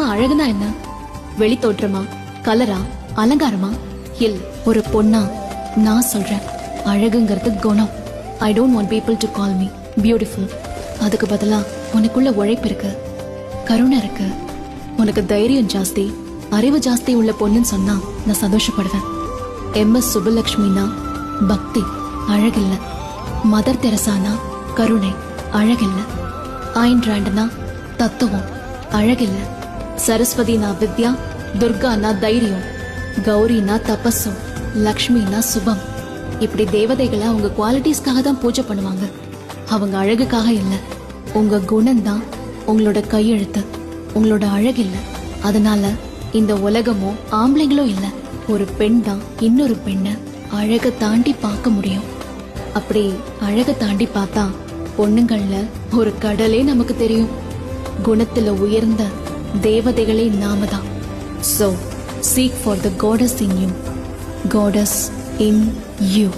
அழகுனா என்ன? வெளி தோற்றமா, கலரா, அலங்காரமா? இல்ல, ஒரு பொண்ணா நான் சொல்றேன், அழகுங்கிறது குணம். I don't want people to call me beautiful. அதுக்கு பதிலா உனக்குள்ள உழைப்பு இருக்கு, கருணை இருக்கு, உனக்கு தைரியம் ஜாஸ்தி, அறிவு ஜாஸ்தி உள்ள பொண்ணுன்னு சொன்னா நான் சந்தோஷப்படுவேன். MS சுப்புலட்சுமினா பக்தி, அழகில்ல. மதர் தெரசானா கருணை, அழகில்ல. ஆயின் ராண்டனா தத்துவம், அழகில்ல. சரஸ்வதினா வித்யா, துர்கானா தைரியம், கௌரினா தபசு, லக்ஷ்மினா சுபம். இப்படி தேவதைகளை அவங்க குவாலிட்டிஸ்க்காக தான் பூஜை பண்ணுவாங்க, அவங்க அழகுக்காக இல்ல. உங்க குணம் தான் உங்களோட கையெழுத்து, உங்களோட அழகு இல்ல. அதனால இந்த உலகமோ ஆம்பளைங்களோ இல்ல, ஒரு பெண் தான் இன்னொரு பெண்ணை அழக தாண்டி பார்க்க முடியும். அப்படி அழக தாண்டி பார்த்தா பொண்ணுங்கள்ல ஒரு கடலே நமக்கு தெரியும். குணத்துல உயர்ந்த தேவதைகளே நாம தான். So seek for the goddess in you, goddess in you.